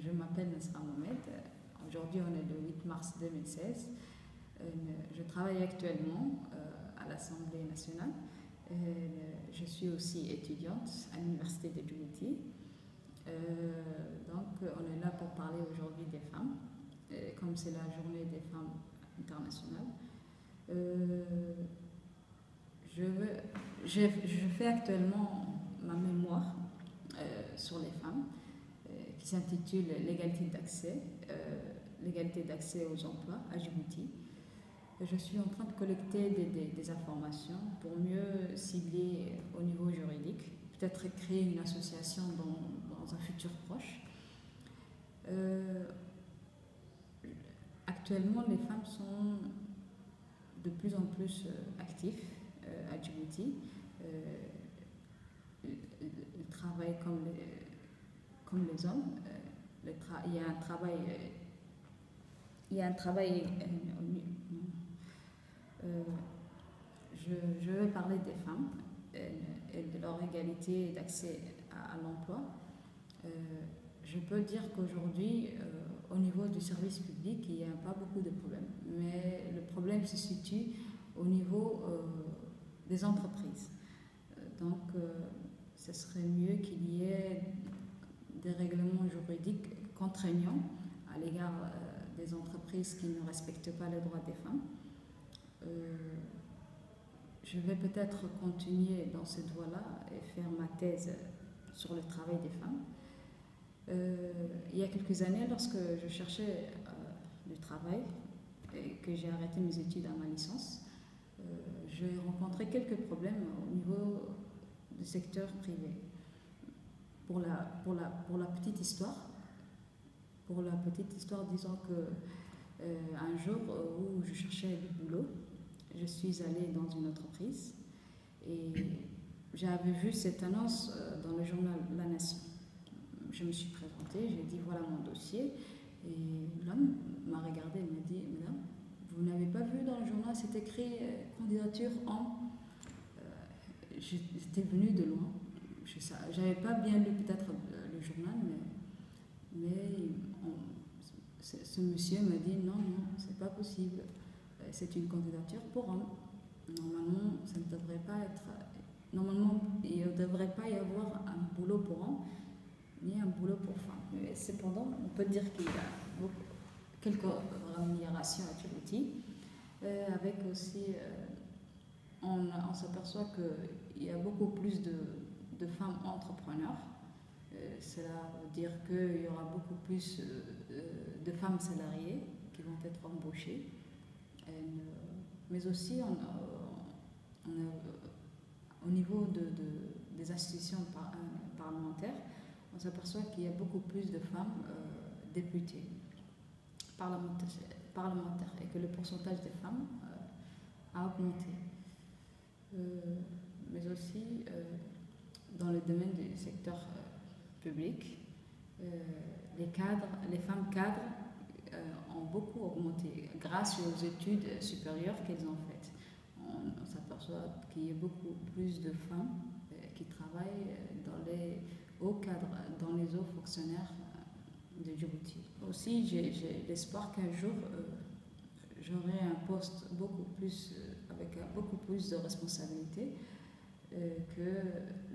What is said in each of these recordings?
Je m'appelle Nasra Mohamed. Aujourd'hui, on est le 8 mars 2016. Je travaille actuellement à l'Assemblée nationale. Je suis aussi étudiante à l'Université de Djibouti. Donc, on est là pour parler aujourd'hui des femmes, comme c'est la journée des femmes internationales. Je fais actuellement ma mémoire sur les femmes qui s'intitule l'égalité d'accès aux emplois à Djibouti. Je suis en train de collecter des informations pour mieux cibler au niveau juridique, peut-être créer une association dans un futur proche. Actuellement, les femmes sont de plus en plus actives à Djibouti. Elles travaillent comme les hommes. Il y a un travail. Je vais parler des femmes et de leur égalité d'accès à l'emploi. Je peux dire qu'aujourd'hui, au niveau du service public, il n'y a pas beaucoup de problèmes. Mais le problème se situe au niveau des entreprises. Donc, ce serait mieux qu'il y ait des règlements juridiques contraignants à l'égard des entreprises qui ne respectent pas les droits des femmes. Je vais peut-être continuer dans cette voie-là et faire ma thèse sur le travail des femmes. Il y a quelques années, lorsque je cherchais du travail et que j'ai arrêté mes études à ma licence, j'ai rencontré quelques problèmes au niveau du secteur privé. Pour la petite histoire, disons que un jour où je cherchais du boulot, je suis allée dans une entreprise et j'avais vu cette annonce dans le journal La Nation. Je me suis présentée, j'ai dit voilà mon dossier et l'homme m'a regardé et m'a dit madame, vous n'avez pas vu dans le journal, c'est écrit candidature en. J'étais venue de loin, j'avais pas bien lu peut-être le journal, mais ce monsieur m'a dit non, c'est pas possible. C'est une candidature pour hommes. Normalement, ça ne devrait pas être. Normalement, il ne devrait pas y avoir un boulot pour hommes ni un boulot pour femmes. Mais cependant, on peut dire qu'il y a quelques rémunérations à Djibouti. Avec aussi, on s'aperçoit qu'il y a beaucoup plus de femmes entrepreneurs. Cela veut dire qu'il y aura beaucoup plus de femmes salariées qui vont être embauchées. Mais aussi au niveau des institutions parlementaires, on s'aperçoit qu'il y a beaucoup plus de femmes députées parlementaires et que le pourcentage des femmes a augmenté. Mais aussi dans le domaine du secteur public, les femmes cadres ont beaucoup augmenté grâce aux études supérieures qu'elles ont faites. On s'aperçoit qu'il y a beaucoup plus de femmes qui travaillent dans les hauts cadres, dans les hauts fonctionnaires de Djibouti. Aussi, j'ai l'espoir qu'un jour, j'aurai un poste avec beaucoup plus de responsabilités, que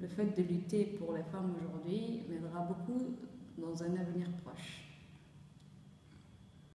le fait de lutter pour les femmes aujourd'hui m'aidera beaucoup dans un avenir proche.